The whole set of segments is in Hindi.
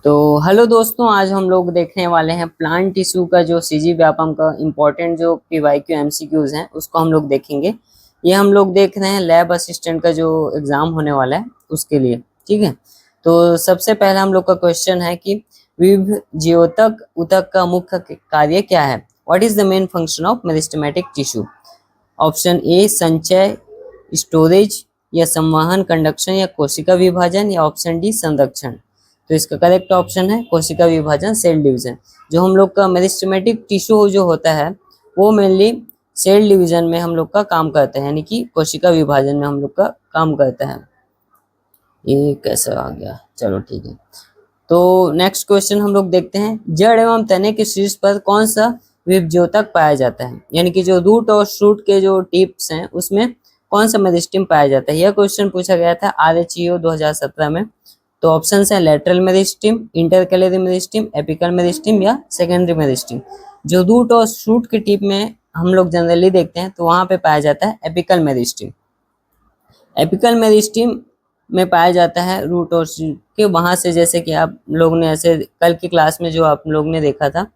तो हेलो दोस्तों, आज हम लोग देखने वाले हैं प्लांट टिश्यू का जो सीजी व्यापम का इम्पोर्टेंट जो पीवाईक्यू एमसीक्यूज हैं उसको हम लोग देखेंगे। ये हम लोग देख रहे हैं लैब असिस्टेंट का जो एग्जाम होने वाला है उसके लिए। ठीक है, तो सबसे पहला हम लोग का क्वेश्चन है कि विभज्योतक ऊतक का मुख्य कार्य क्या है। What is the main function of meristematic tissue. Option A संचय, स्टोरेज या संवहन, कंडक्शन या कोशिका विभाजन, या ऑप्शन डी संरक्षण। तो इसका करेक्ट ऑप्शन है कोशिका विभाजन, सेल डिवीजन। जो हम लोग का मेरिस्टेमेटिक टिश्यू जो होता है वो मेनली सेल डिवीजन में हम लोग का काम करता है, यानी कि कोशिका विभाजन में हम लोग का काम करता है। ये कैसे आ गया, चलो ठीक है। तो नेक्स्ट क्वेश्चन हम लोग देखते हैं, जड़ एवं तने के शीर्ष पर कौन सा विभज्योतक पाया जाता है, यानी कि जो रूट और शूट के जो टिप्स हैं उसमें कौन सा मेरिस्टेम पाया जाता है। यह क्वेश्चन पूछा गया था RHEO 2017 में। तो ऑप्शन है lateral meristem, intercalary meristem, apical meristem या सेकेंडरी मेरिस्टेम। जो रूट और शूट के टिप में हम लोग जनरली देखते हैं तो वहां पे पाया जाता है एपिकल मेरिस्टेम। एपिकल मेरिस्टेम में पाया जाता है रूट और शूट के वहां से, जैसे कि आप लोग ने ऐसे कल की क्लास में जो आप लोग ने देखा था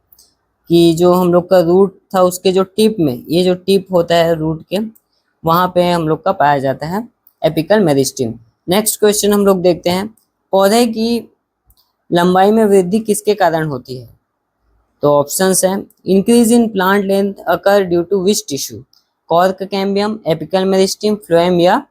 कि जो हम लोग का रूट था उसके जो टिप में, ये जो टिप होता है रूट के, वहां पे हम लोग का पाया जाता है एपिकल मेरिस्टेम। नेक्स्ट क्वेश्चन हम लोग देखते हैं, पौधे की लंबाई में वृद्धि किसके कारण होती है। तो ऑप्शंस हैं, increase in plant length occur due to which tissue, cork cambium, apical meristem, phloem या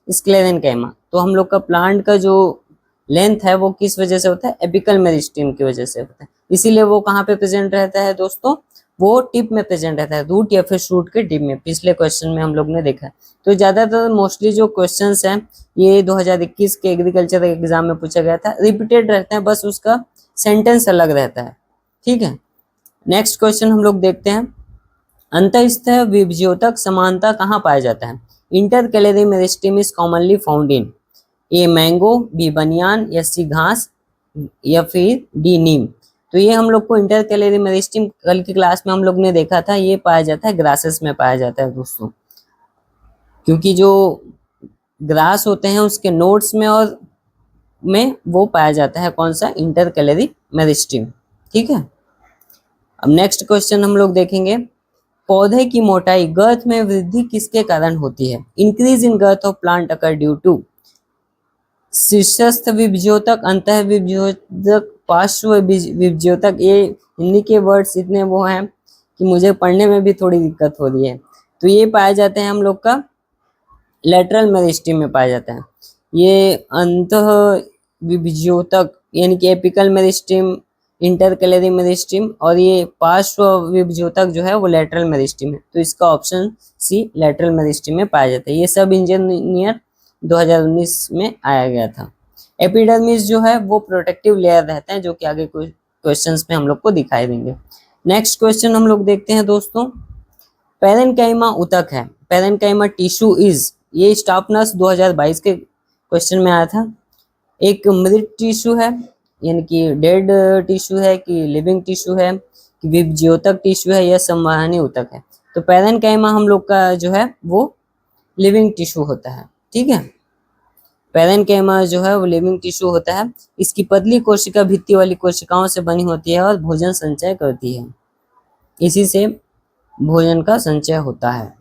स्क्लेरेनकाइमा। तो हम लोग का प्लांट का जो लेंथ है वो किस वजह से होता है, एपिकल मेरिस्टेम की वजह से होता है। इसीलिए वो कहाँ पे प्रेजेंट रहता है दोस्तों, वो टिप में प्रेजेंट रहता है, रूट या फिर शूट के टिप में। पिछले क्वेश्चन में हम लोग ने देखा है। तो ज्यादातर मोस्टली जो क्वेश्चंस हैं ये 2021 के एग्रीकल्चर एग्जाम में पूछा गया था, रिपीटेड रहते हैं, बस उसका सेंटेंस अलग रहता है। ठीक है, नेक्स्ट क्वेश्चन हम लोग देखते हैं, अंतःस्थ विभज्योतक समानता कहाँ पाया जाता है। Intercalary meristem is commonly found in a mango, b banyan, या सी घास, या फिर डी नीम। तो ये हम लोग को इंटरकैलरी मेरिस्टेम कल की क्लास में हम लोग ने देखा था, ये पाया जाता है ग्रासेस में पाया जाता है दोस्तों, क्योंकि जो ग्रास होते हैं उसके नोड्स में और में वो पाया जाता है कौन सा, इंटरकैलरी मेरिस्टेम। ठीक है, अब नेक्स्ट क्वेश्चन हम लोग देखेंगे, पौधे की मोटाई गर्थ में वृद्धि किसके कारण होती है। Increase in girth of plant occur due to शीर्षस्थ विभज्योतक, अंतः विभज्योतक, पार्श्व विभज्योतक। ये हिंदी के वर्ड्स इतने वो हैं कि मुझे पढ़ने में भी थोड़ी दिक्कत हो रही है। तो ये पाए जाते हैं हम लोग का लेटरल मेरिस्टेम में पाया जाता है। ये अंतः विभज्योतक यानी कि एपिकल मेरिस्टेम, इंटरकैलरी मेरिस्टेम, और ये पार्श्व विभज्योतक जो है वो लेटरल मेरिस्टेम है। तो इसका ऑप्शन सी लेटरल मेरिस्टेम में पाया जाता है। ये सब इंजीनियर 2019 में आया गया था। एपिडर्मिस जो है वो प्रोटेक्टिव लेयर रहता है, जो कि आगे कुछ क्वेश्चंस में हम लोग को दिखाई देंगे। नेक्स्ट क्वेश्चन हम लोग देखते हैं दोस्तों, पैरेन्काइमा ऊतक है, पैरेन्काइमा टिश्यू इज, ये स्टाफनर्स 2022 के क्वेश्चन में आया था, एक मृत टिश्यू है यानी कि डेड टिश्यू है, कि लिविंग टिश्यू है, कि विभज्योतक टिश्यू है, या संवहनी ऊतक है। तो पैरेन्काइमा हम लोग का जो है वो लिविंग टिश्यू होता है। ठीक है, पैरेन्काइमा जो है वो लिविंग टिश्यू होता है। इसकी पतली कोशिका भित्ति वाली कोशिकाओं से बनी होती है और भोजन संचय करती है, इसी से भोजन का संचय होता है।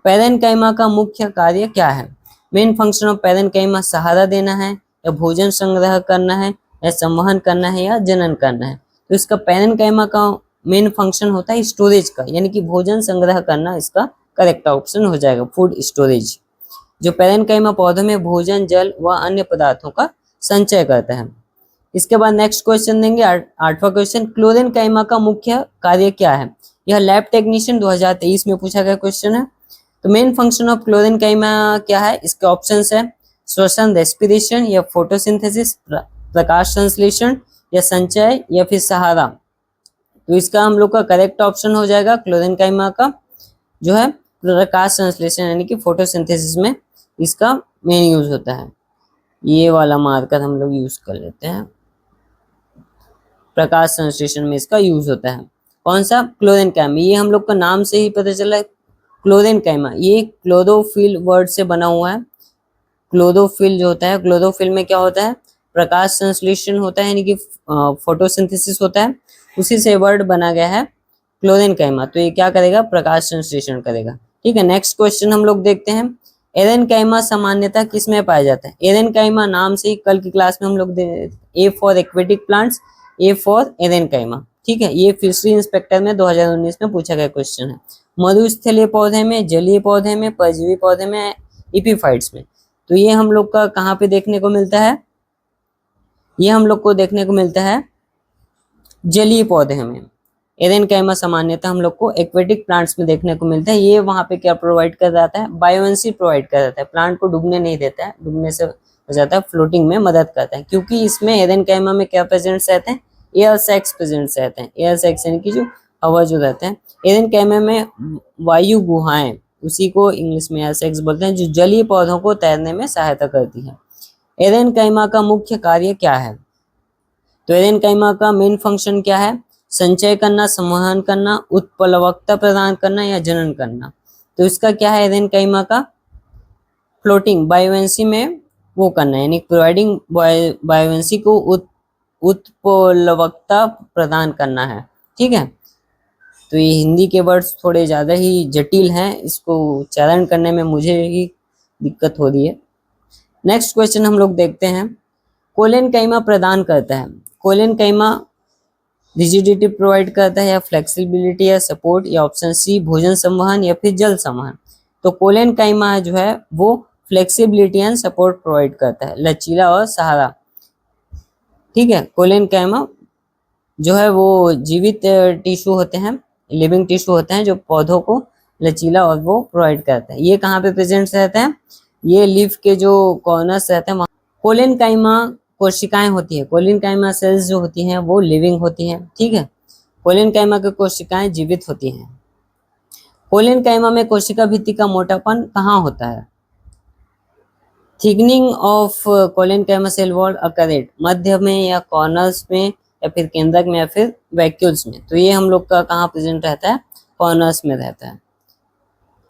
पैरेन्काइमा का मुख्य कार्य क्या है। मेन फंक्शन ऑफ पैरेन्काइमा सहारा देना है, या भोजन संग्रह करना है, या संवहन करना है, या जनन करना है। तो इसका पैरेन्काइमा का मेन फंक्शन होता है स्टोरेज का, यानी कि भोजन संग्रह करना इसका करेक्ट ऑप्शन हो जाएगा, फूड स्टोरेज। जो पैरेन्काइमा पौधों में भोजन, जल व अन्य पदार्थों का संचय करता है। इसके बाद नेक्स्ट क्वेश्चन देंगे, आठवां क्वेश्चन, क्लोरेन्काइमा का मुख्य कार्य क्या है। यह लैब टेक्नीशियन 2023 में पूछा गया क्वेश्चन है। तो मेन फंक्शन ऑफ क्लोरेन्काइमा क्या है, इसके ऑप्शंस है श्वसन, रेस्पिरेशन, या फोटोसिंथेसिस, प्रकाश संश्लेषण, या संचय, या फिर सहारा। तो इसका हम लोग का करेक्ट ऑप्शन हो जाएगा क्लोरेन्काइमा का जो है प्रकाश संश्लेषण, यानी कि फोटोसिंथेसिस में इसका मेन यूज होता है। ये वाला मार्कर हम लोग यूज कर लेते हैं, प्रकाश संश्लेषण में इसका यूज होता है। कौन सा, क्लोरेन्काइमा। ये हम लोग का नाम से ही पता चला है क्लोरेन्काइमा, ये क्लोरोफिल वर्ड से बना हुआ है। क्लोरोफिल जो होता है, क्लोरोफिल में क्या होता है, प्रकाश संश्लेषण होता है, यानी कि फोटोसिंथेसिस होता है, उसी से वर्ड बना गया है क्लोरेनकाइमा। तो ये क्या करेगा, प्रकाश संश्लेषण करेगा। ठीक है, नेक्स्ट क्वेश्चन हम लोग देखते हैं, एरेनकाइमा सामान्यतः किस में पाया जाता है। एरेनकाइमा नाम से ही कल की क्लास में हम लोग A for aquatic plants, A for aerenchyma. ठीक है, ये फिशरी इंस्पेक्टर में 2019 में पूछा गया क्वेश्चन है। मरुस्थलीय पौधे में, जलीय पौधे में, परजीवी पौधे में, इपीफाइट्स में। तो ये हम लोग का कहाँ पे देखने को मिलता है, ये हम लोग को देखने को मिलता है जलीय पौधे में। एरेनकाइमा सामान्यतः हम लोग को एक्वेटिक प्लांट्स में देखने को मिलता है। ये वहां पे क्या प्रोवाइड कर जाता है, बायोएनर्जी प्रोवाइड कर जाता है, प्लांट को डूबने नहीं देता है, डूबने से हो जाता है फ्लोटिंग में मदद करता है, क्योंकि इसमें एरेनकाइमा में क्या प्रेजेंट्स रहते हैं, एयर सैक्स प्रेजेंट्स रहते हैं। एयर सैक्स यानी कि जो हवा जो रहते हैं, एरेनकाइमा में वायु गुहाएं, उसी को इंग्लिश में एयर सैक्स बोलते हैं, जो जलीय पौधों को तैरने में सहायता करती है। एरेनकाइमा का मुख्य कार्य क्या है, तो एरेनकाइमा का मेन फंक्शन क्या है, संचय करना, संवहन करना, उत्प्लवकता प्रदान करना या जनन करना। तो इसका क्या है एरेनकाइमा का, फ्लोटिंग बायोएंसी में वो करना है, यानी प्रोवाइडिंग बायोएंसी को उत्प्लवकता प्रदान करना है। ठीक है, तो ये हिंदी के वर्ड्स थोड़े ज्यादा ही जटिल हैं, इसको उच्चारण करने में मुझे ही दिक्कत हो रही है। नेक्स्ट क्वेश्चन हम लोग देखते हैं, कोलेनकाइमा प्रदान करता है। कोलेनकाइमा रिजिडिटी प्रोवाइड करता है, या फ्लेक्सिबिलिटी या सपोर्ट, या ऑप्शन सी भोजन संवहन या फिर जल संवहन। तो कोलेनकाइमा जो है वो फ्लेक्सिबिलिटी एंड सपोर्ट प्रोवाइड करता है, लचीला और सहारा। ठीक है, कोलेनकाइमा जो है वो जीवित टिश्यू होते हैं, लिविंग टिश्यू होते हैं, जो पौधों को लचीला और वो प्रोवाइड करते हैं। ये कहाँ पे प्रेजेंट रहते हैं, ये लीफ के जो कॉर्नर्स रहते हैं। कोलेनकाइमा कोशिकाएं होती है, कोलेनकाइमा सेल्स जो होती हैं वो लिविंग होती हैं। ठीक है, कोलेनकाइमा की कोशिकाएं जीवित होती हैं। कोलेनकाइमा में कोशिका भित्ति का मोटापन कहाँ होता है, thickening of collenchyma cell wall occur at, मध्य में या कॉर्नर्स में या फिर केंद्रक में या फिर वैक्यूल्स में। तो ये हम लोग का कहाँ प्रेजेंट रहता है, कॉर्नर्स में रहता है।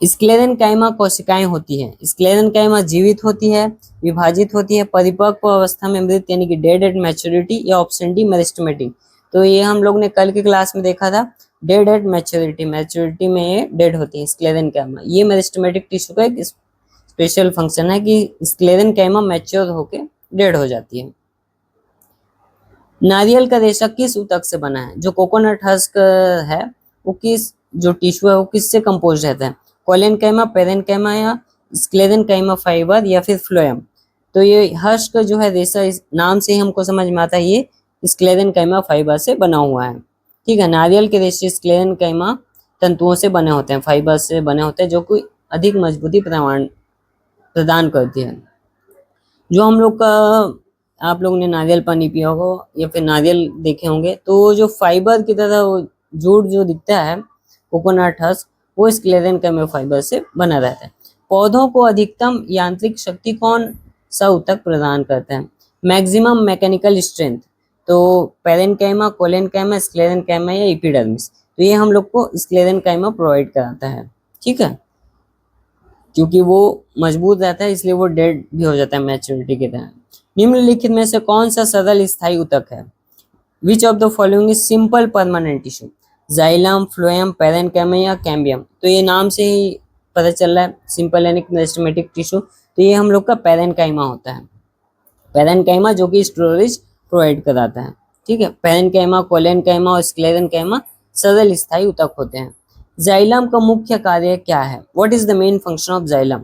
स्क्लेरेनकाइमा कोशिकाएं होती है, स्क्लेरेनकाइमा जीवित होती है, विभाजित होती है, परिपक्व अवस्था में मृत, यानी कि डेड एट मैच्योरिटी, या ऑप्शन डी मेरिस्टेमेटिक। तो ये हम लोग ने कल की क्लास में देखा था, डेड एट मैच्योरिटी, मैच्योरिटी में ये डेड होती है स्क्लेरेनकाइमा। ये मेरिस्टेमेटिक टिश्यू का एक स्पेशल फंक्शन है कि स्क्लेरेनकाइमा मैच्योर होके डेड हो जाती है। नारियल का रेशा किस ऊतक से बना है, जो कोकोनट हस्क है वो किस, जो टिश्यू है वो किससे कंपोज रहता है, कोलेनकाइमा, पेरेनकाइमा या स्क्लेरेनकाइमा फाइबर या फिर फ्लोएम। तो ये हस्क जो है रेशा, इस नाम से ही हमको समझ में आता है ये स्क्लेरेनकाइमा फाइबर से बना हुआ है। ठीक है, नारियल के रेशे स्क्लेरेनकाइमा तंतुओं से बने होते हैं, फाइबर से बने होते हैं, जो कोई अधिक मजबूती प्रदान करती है। जो हम लोग का, आप लोगों ने नारियल पानी पिया होगा या फिर नारियल देखे होंगे, तो जो फाइबर की तरह जूट जो दिखता है कोकोनट हस्क, वो स्क्लेरेनकाइमा फाइबर से बना रहता है। पौधों को अधिकतम यांत्रिक शक्ति कौन सा ऊतक प्रदान करता है, मैक्सिमम मैकेनिकल स्ट्रेंथ। तो पेरेनकाइमा, कोलेनकाइमा, स्क्लेरेनकाइमा या एपिडर्मिस। तो ये हम लोग को स्क्लेरेनकाइमा प्रोवाइड कराता है। ठीक है, क्योंकि वो मजबूत रहता है इसलिए वो डेड भी हो जाता है मैच्योरिटी के टाइम। निम्नलिखित में से कौन सा सरल स्थायी ऊतक है, which of the following is simple permanent tissue, xylem, phloem, parenchyma या कैम्बियम। तो ये नाम से ही पता चल रहा है, सिंपल यानी मेरिस्टेमेटिक टिश्यू। तो ये हम लोग का पेरेनकाइमा होता है, पेरेनकाइमा जो कि स्टोरेज प्रोवाइड कराता है। ठीक है, पेरेनकाइमा, कोलेनकाइमा और स्क्लेरेनकाइमा सरल स्थायी ऊतक होते हैं। जाइलम का मुख्य कार्य क्या है, what is the main function of xylem,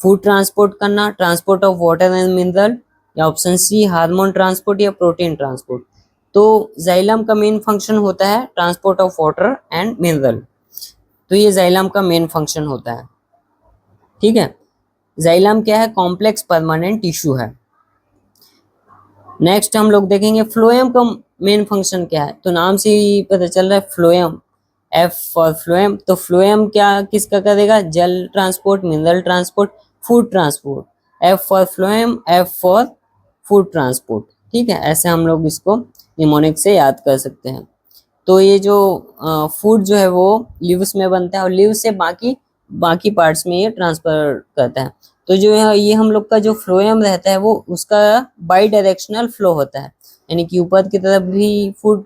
food transport करना, transport of water and mineral, या ऑप्शन सी हार्मोन ट्रांसपोर्ट या प्रोटीन ट्रांसपोर्ट। तो जाइलम का मेन फंक्शन होता है transport of water and mineral. तो ये जाइलम का मेन फंक्शन होता है। ठीक है, जाइलम क्या है, कॉम्प्लेक्स परमानेंट टिश्यू है। नेक्स्ट हम लोग देखेंगे फ्लोएम का मेन फंक्शन क्या है। तो नाम से ही पता चल रहा है फ्लोएम, एफ फॉर फ्लोएम। तो फ्लोएम क्या किसका करेगा, जल transport, mineral transport, food transport. F for phloem, F for food transport. ठीक है, ऐसे हम लोग इसको निमोनिक से याद कर सकते हैं। तो ये जो फूड जो है वो लिव्स में बनता है और लिव्स से बाकी पार्ट्स में ये ट्रांसफर करता है। तो जो है ये हम लोग का जो फ्लोएम रहता है वो उसका बाई डायरेक्शनल फ्लो होता है, यानी कि ऊपर की तरफ भी फूड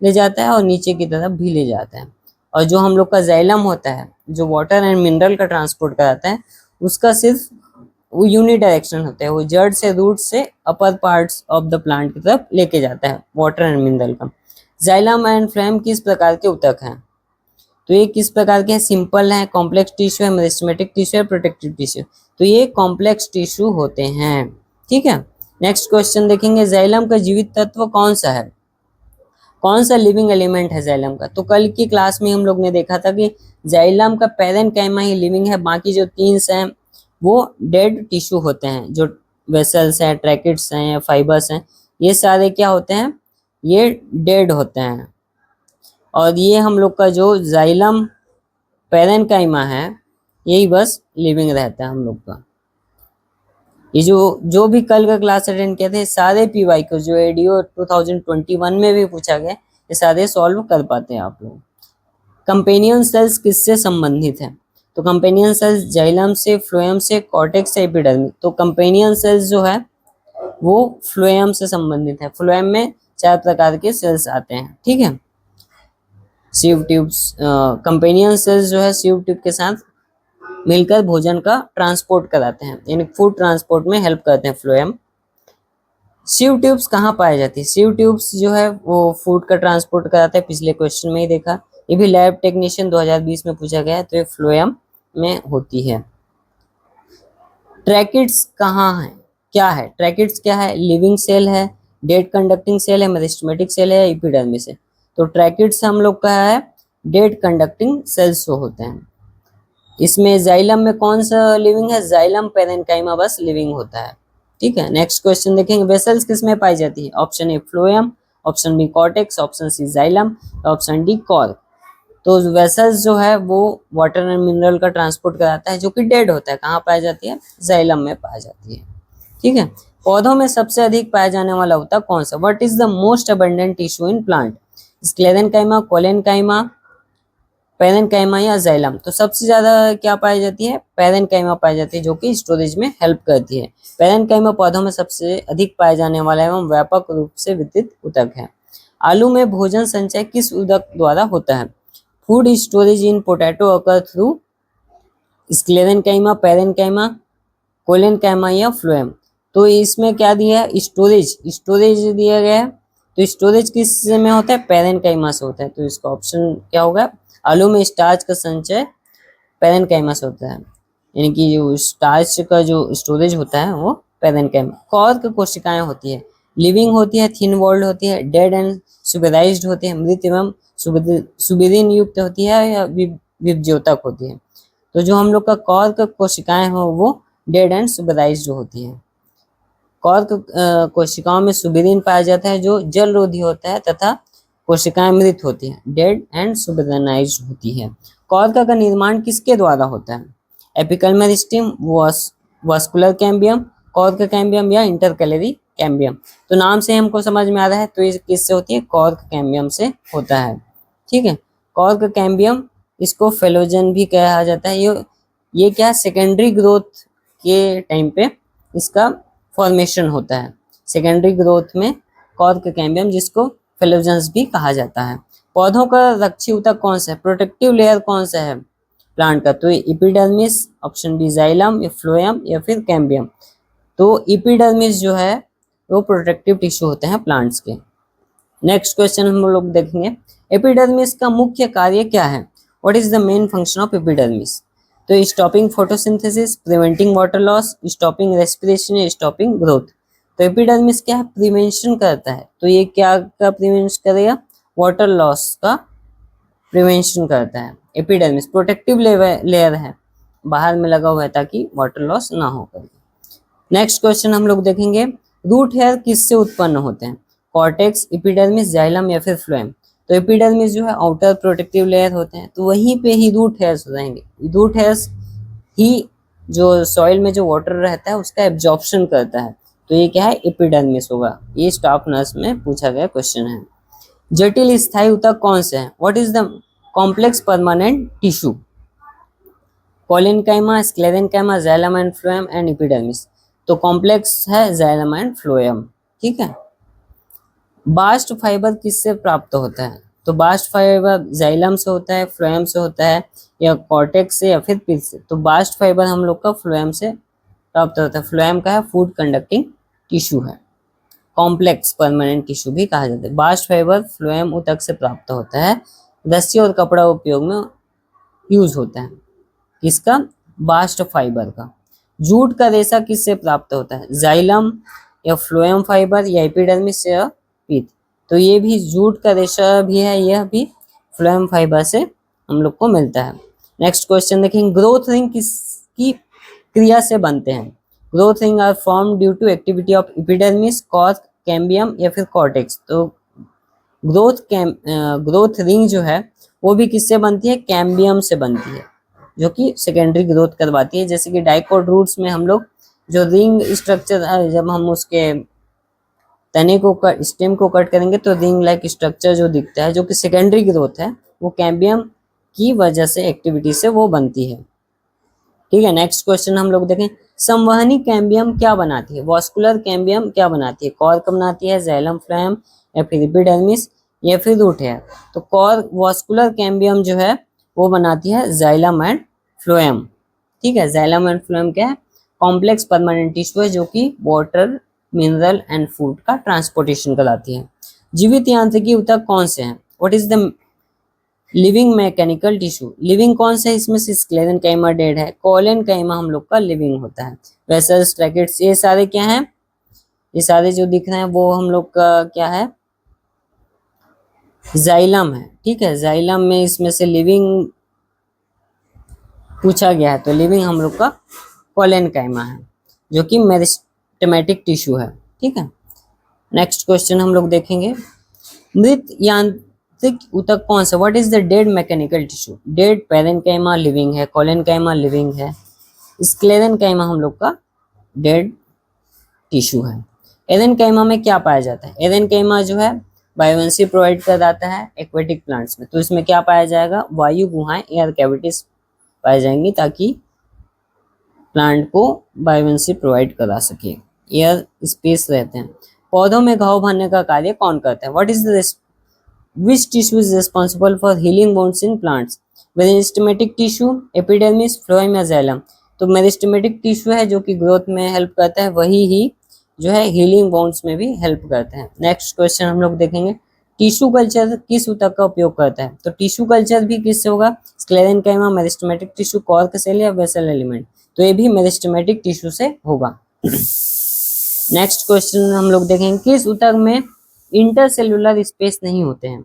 ले जाता है और नीचे की तरफ भी ले जाता है। और जो हम लोग का जाइलम होता है जो वाटर एंड मिनरल का ट्रांसपोर्ट कराता है, उसका सिर्फ वो यूनि डायरेक्शन होता है, वो जड़ से रूट से अपर पार्ट्स ऑफ द प्लांट की तरफ लेके जाता है वाटर एंड मिनरल का। जाइलम एंड फ्लोएम किस प्रकार के ऊतक हैं? तो ये किस प्रकार के हैं? सिंपल है, कॉम्प्लेक्स टिश्यू है, मेरिस्टेमेटिक टिश्यू है, प्रोटेक्टिव टिश्यू। तो ये कॉम्प्लेक्स टिश्यू होते हैं। ठीक है, नेक्स्ट क्वेश्चन देखेंगे, जाइलम का जीवित तत्व कौन सा है? कौन सा लिविंग एलिमेंट है जाइलम का? तो कल की क्लास में हम लोग ने देखा था कि जाइलम का पैरेन्काइमा ही लिविंग है, बाकी जो तीन हैं वो डेड टिश्यू होते हैं। जो वेसल्स हैं, ट्रैकिट्स हैं या फाइबर्स हैं, ये सारे क्या होते हैं? ये डेड होते हैं। और ये हम लोग का जो जाइलम पैरेन्काइमा है यही बस लिविंग रहता है हम लोग का। ये जो भी कल का क्लास अटेंड किए थे सारे पीवाई को जो एडीओ 2021 में भी पूछा गया, ये सारे सॉल्व कर पाते हैं आप लोग। कंपेनियन सेल्स किससे संबंधित है? तो कंपेनियन सेल्स जाइलम से, फ्लोएम से, कॉर्टेक्स से, एपिडर्मिस। तो कंपेनियन सेल्स जो है वो फ्लोएम से संबंधित है। फ्लोएम में 4 प्रकार के सेल्स आते हैं। ठीक है, सीव ट्यूब्स, कंपेनियन सेल्स जो है सीव ट्यूब के साथ मिलकर भोजन का ट्रांसपोर्ट कराते हैं, यानी फूड ट्रांसपोर्ट में हेल्प करते हैं फ्लोएम। सीव ट्यूब्स कहाँ पाई जाती है? सीव ट्यूब्स जो है वो फूड का ट्रांसपोर्ट कराते हैं, पिछले क्वेश्चन में ही देखा। ये भी लैब टेक्नीशियन 2020 में पूछा गया है, तो ये फ्लोएम में होती है। ट्रैकिट्स कहाँ है? क्या है ट्रैकिट्स? क्या है? लिविंग सेल है, डेड कंडक्टिंग सेल है, मेरिस्टेमेटिक सेल है, एपिडर्मिस है। तो ट्रैकिट्स हम लोग का है डेड कंडक्टिंग सेल्स होते हैं। इसमें जाइलम में कौन सा लिविंग है? जाइलम पैरेन्काइमा बस लिविंग होता है। ठीक है, नेक्स्ट क्वेश्चन देखेंगे, वेसल्स किस में पाई जाती है? Option a phloem, option b cortex, option c xylem, option d cork. तो वेसल्स जो है वो वाटर एंड मिनरल का ट्रांसपोर्ट कराता है, जो कि डेड होता है। कहाँ पाई जाती है? जाइलम में पाई जाती है। ठीक है, पौधों में सबसे अधिक पाया जाने वाला ऊतक कौन सा? What is the most abundant tissue in plant? Sclerenchyma, collenchyma, parenchyma या जाइलम? तो सबसे ज्यादा क्या पाई जाती है? पैरेन्काइमा पाई जाती है, जो कि स्टोरेज में हेल्प करती है। पैरेन्काइमा पौधों में सबसे अधिक पाया जाने वाला एवं व्यापक रूप से वितरित ऊतक है। आलू में भोजन संचय किस ऊतक द्वारा होता है? फूड स्टोरेज इन पोटैटो अकर थ्रू स्क्लेरेनकाइमा, पैरेन्काइमा, कोलेनकाइमा या फ्लोएम? तो इसमें क्या दिया है? स्टोरेज दिया गया है। तो स्टोरेज किस में होता है? पैरेन्काइमा से होता है। तो इसका ऑप्शन क्या होगा? आलू में स्टार्च का संचय पैरेन्काइमा से होता है, यानी कि जो स्टार्च का जो स्टोरेज होता है वो पैरेन्काइमा। कॉर्क कोशिकाएं होती है, लिविंग होती है, थिन वॉल्ड होती है, डेड एंड सुबेराइज्ड होती है, मृत एवं सुबिदिन युक्त होती है या विभज्योतक होती है। तो जो हम लोग का कॉर्क कोशिकाएं हो वो डेड एंड सुबेराइज्ड होती है। कॉर्क कोशिकाओं में सुबिदिन पाया जाता है जो जल रोधी होता है, तथा कोशिकाएं मृत होती हैं, डेड एंड सुबेदानाइज्ड होती है। कॉर्क का निर्माण किसके द्वारा होता है? Apical meristem, vascular cambium, cork cambium या इंटरकैलरी कैम्बियम? तो नाम से हमको समझ में आ रहा है, तो ये किससे होती है? कॉर्क कैम्बियम से होता है। ठीक है, कॉर्क कैम्बियम, इसको फेलोजन भी कहा जाता है। ये क्या सेकेंडरी ग्रोथ के टाइम पे इसका फॉर्मेशन होता है। सेकेंडरी ग्रोथ में कॉर्क कैम्बियम, जिसको फेलोजेंस भी कहा जाता है। पौधों का रक्षी ऊतक कौन सा है? प्रोटेक्टिव लेयर कौन सा है प्लांट का? तो एपिडर्मिस, ऑप्शन बी जाइलम या फ्लोएम या फिर कैम्बियम। तो एपिडर्मिस जो है वो प्रोटेक्टिव टिश्यू होते हैं प्लांट्स के। नेक्स्ट क्वेश्चन हम लोग देखेंगे, एपिडर्मिस का मुख्य कार्य क्या है? What is the main function of epidermis? तो stopping photosynthesis, preventing water loss, stopping respiration या स्टॉपिंग ग्रोथ। तो एपिडर्मिस क्या है? प्रिवेंशन करता है। तो ये क्या का प्रिवेंशन करेगा? वाटर लॉस का प्रिवेंशन करता है। एपिडर्मिस प्रोटेक्टिव लेयर है, बाहर में लगा हुआ है ताकि वाटर लॉस ना हो करके। नेक्स्ट क्वेश्चन हम लोग देखेंगे, रूट हेयर किससे उत्पन्न होते हैं? कॉर्टेक्स, एपिडर्मिस, जाइलम या फिर फ्लोएम? तो एपिडर्मिस जो है आउटर प्रोटेक्टिव लेयर होते हैं, तो वहीं पे ही रूट हेयर्स हो जाएंगे। रूट हेयर्स ही जो सॉइल में जो वाटर रहता है उसका एब्जॉर्प्शन करता है। तो ये क्या है? एपिडर्मिस होगा। ये स्टाफ नर्स में पूछा गया क्वेश्चन है। जटिल स्थायी ऊतक कौन से हैं? What is the complex permanent tissue? Collenchyma, sclerenchyma, xylem and phloem and epidermis. तो कॉम्प्लेक्स है जाइलम एंड फ्लोएम। ठीक है। बास्ट फाइबर किससे प्राप्त होता है? तो बास्ट फाइबर जाइलम से होता है, फ्लोएम से होता है, या कॉर्टेक्स से, या फिर पिथ से। तो बास्ट फाइबर हम लोग का फ्लोएम से प्राप्त होता है। फ्लोएम का है फूड कंडक्टिंग टिश्यू है, कॉम्प्लेक्स परमानेंट टिश्यू भी कहा जाता है। बास्ट फाइबर फ्लोएम ऊतक से प्राप्त होता है। रस्सी और कपड़ा उपयोग में यूज होता है। किसका? बास्ट फाइबर का। जूट का रेशा किससे प्राप्त होता है? जाइलम या फ्लोएम फाइबर या एपिडर्मिस या पीत। तो ये भी जूट का रेशा भी है, यह भी फ्लोएम फाइबर से हम लोग को मिलता है। नेक्स्ट क्वेश्चन देखेंगे, ग्रोथ रिंग किसकी क्रिया से बनते हैं? Growth ring are form due to activity of epidermis, cork, cambium या फिर कॉर्टेक्स। तो ग्रोथ रिंग जो है वो भी किससे बनती है? कैम्बियम से बनती है, जो कि सेकेंडरी ग्रोथ करवाती है। जैसे कि डाइकोट रूट्स में हम लोग जो रिंग स्ट्रक्चर, जब हम उसके तने को स्टेम को कट करेंगे तो रिंग लाइक स्ट्रक्चर जो दिखता है, जो कि सेकेंडरी ग्रोथ है, वो कैम्बियम की वजह से, एक्टिविटी से वो बनती है। ठीक है। नेक्स्ट क्वेश्चन हम लोग देखें, संवहनी कैम्बियम क्या बनाती है? वॉस्कुलर कैम्बियम क्या बनाती है? कॉर्क बनाती है, जाइलम फ्लोएम या फिर एपिडर्मिस या फिर रूट हेयर। तो कॉर्क वॉस्कुलर कैम्बियम जो है वो बनाती है जाइलम एंड फ्लोएम। ठीक है। जाइलम एंड फ्लोएम क्या है? कॉम्प्लेक्स परमानेंट टिश्यू है, जो कि वाटर, मिनरल एंड फूड का ट्रांसपोर्टेशन कराती है। जीवित यांत्रिकी ऊतक कौन से हैं? What is the living mechanical tissue? Living कौन सा है इसमें से? स्क्लेरेनकाइमा डेड है, कोलेनकाइमा हम लोग का लिविंग होता है। वेसल्स, ट्रैकेट्स, ये सारे क्या हैं? ये सारे जो दिख रहे हैं वो हम लोग का क्या है? जाइलम है। ठीक है। जाइलम में इसमें से लिविंग पूछा गया है, तो लिविंग हम लोग का कोलेनकाइमा है, जो कि मेरिस्टेमेटिक टिश्यू है। ठीक है। नेक्स्ट क्वेश्चन हम लोग देखेंगे, मृत यांत्रिक ऊतक कौन सा? What is the dead mechanical tissue? Dead parenchyma living है, कोलेनकाइमा लिविंग है, स्क्लेरेनकाइमा हम लोग का डेड टिश्यू है। एरेनकाइमा में क्या पाया जाता है? एरेनकाइमा जो है बायोवेंसी प्रोवाइड कराता है एक्वेटिक प्लांट्स में। तो इसमें क्या पाया जाएगा? वायु गुहाएं, एयर कैविटीज पाई जाएंगी, ताकि प्लांट को बायोवेंसी प्रोवाइड करा सके, एयर स्पेस रहते हैं। पौधों में घाव भरने का कार्य कौन करता है? What is the which tissue is responsible for healing wounds in plants? Meristematic tissue, epidermis, phloem या जाइलम? तो मेरिस्टेमेटिक टिश्यू है जो कि ग्रोथ में हेल्प करता है, वही ही जो है हीलिंग वुंड्स में भी हेल्प करते हैं। नेक्स्ट क्वेश्चन हम लोग देखेंगे, टिश्यू कल्चर किस ऊतक का उपयोग करता है? तो टिश्यू कल्चर भी किससे होगा? Sclerenchyma, meristematic tissue, cork cell या वेसल एलिमेंट? तो ये भी मेरिस्टेमेटिक टिश्यू से होगा। नेक्स्ट क्वेश्चन हम लोग देखेंगे, किस ऊतक में इंटरसेल्युलर स्पेस नहीं होते हैं?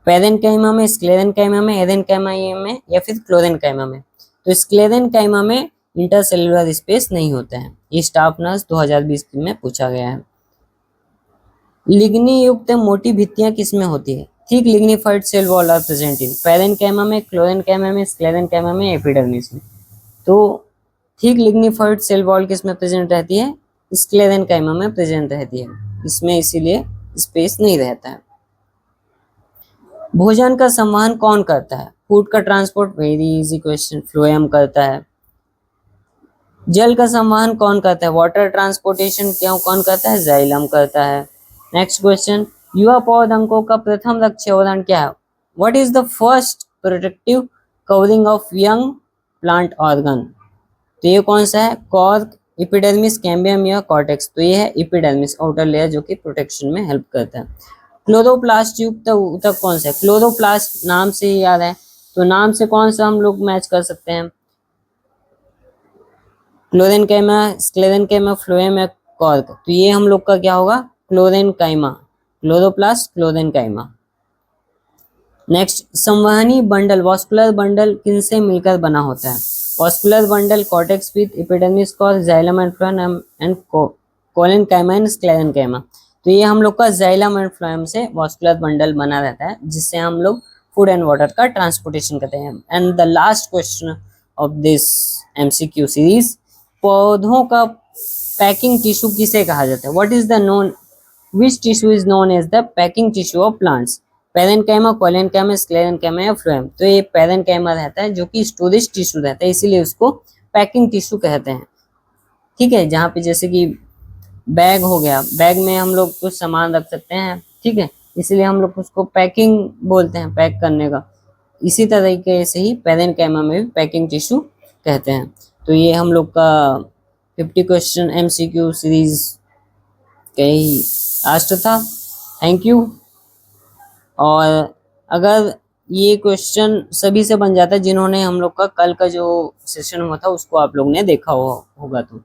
पेरेन्काइमा में, स्क्लेरेनकाइमा में, एरेनकाइमा में या फिर क्लोरेनकाइमा में? तो स्क्लेरेनकाइमा में इंटरसेल्युलर स्पेस नहीं होते हैं। ये स्टाफ नर्स 2020 में पूछा गया है। लिग्नी युक्त मोटी भित्तियां किसमें होती है? Thick lignified cell wall are present in parenchyma में, क्लोरेनकाइमा में, स्क्लेरेनकाइमा में, एपिडर्मिस में। तो थिक लिग्निफाइड सेल वॉल किसमें प्रेजेंट रहती है? स्क्लेरेनकाइमा में प्रेजेंट रहती है, इसमें इसीलिए स्पेस नहीं रहता है। भोजन का संवहन कौन करता है? फूड का transport, very easy question, phloem करता है। जल का संवहन कौन करता है? वाटर ट्रांसपोर्टेशन क्यों कौन करता है? जाइलम करता है। नेक्स्ट क्वेश्चन, युवा पौध अंगों का प्रथम रक्षी आवरण क्या है? What is the first protective covering of young plant organ? तो ये कौन सा है? कॉर्क, एपिडर्मिस, कैम्बियम या कॉर्टेक्स? तो ये है एपिडर्मिस, आउटर लेयर, जो कि प्रोटेक्शन में हेल्प करता है। क्लोरोप्लास्ट युक्त ऊतक कौन सा है? क्लोरोप्लास्ट नाम से ही याद है, तो नाम से कौन सा हम लोग मैच कर सकते हैं? क्लोरेनकाइमा, स्क्लेरेनकाइमा, फ्लोएम या कॉर्क? तो ये हम लोग का क्या होगा? Chlorenchyma, chloroplast chlorenchyma. नेक्स्ट, संवहनी बंडल, वॉस्कुलर बंडल किनसे मिलकर बना होता है? Vascular bundle cortex with epidermis, cork, xylem and phloem and collenchyma and sclerenchyma. तो ये हम लोग का जाइलम एंड फ्लोएम से वॉस्कुलर बंडल बना रहता है, जिससे हम लोग फूड एंड वाटर का ट्रांसपोर्टेशन करते हैं। And the last question of this MCQ series, पौधों का पैकिंग टिश्यू किसे कहा जाता है? What is the known which tissue is known as the packing tissue of plants? Parenchyma, collenchyma, sclerenchyma या फ्लोएम। तो ये पैरेन्काइमा रहता है जो कि स्टोरेज टिश्यू रहता है, इसीलिए उसको पैकिंग टिश्यू कहते हैं। ठीक है, जहाँ पे जैसे कि बैग हो गया, बैग में हम लोग कुछ सामान रख सकते हैं, ठीक है, इसीलिए हम लोग उसको पैकिंग बोलते हैं, पैक करने का। इसी तरीके से ही पैरेन्काइमा में भी पैकिंग टिश्यू कहते हैं। तो ये हम लोग का 50 क्वेश्चन MCQ सीरीज का ही लास्ट था। Thank you. और अगर ये क्वेश्चन सभी से बन जाता है जिन्होंने हम लोग का कल का जो सेशन हुआ था उसको आप लोग ने देखा होगा, तो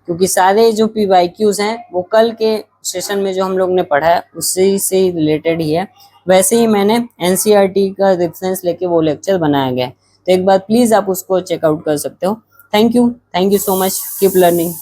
क्योंकि सारे जो PYQs हैं वो कल के सेशन में जो हम लोग ने पढ़ा है उससे से ही रिलेटेड ही है। वैसे ही मैंने NCERT का रेफरेंस लेके वो लेक्चर बनाया गया है, तो एक बार प्लीज आप उसको चेकआउट कर सकते हो। Thank you so much, keep learning.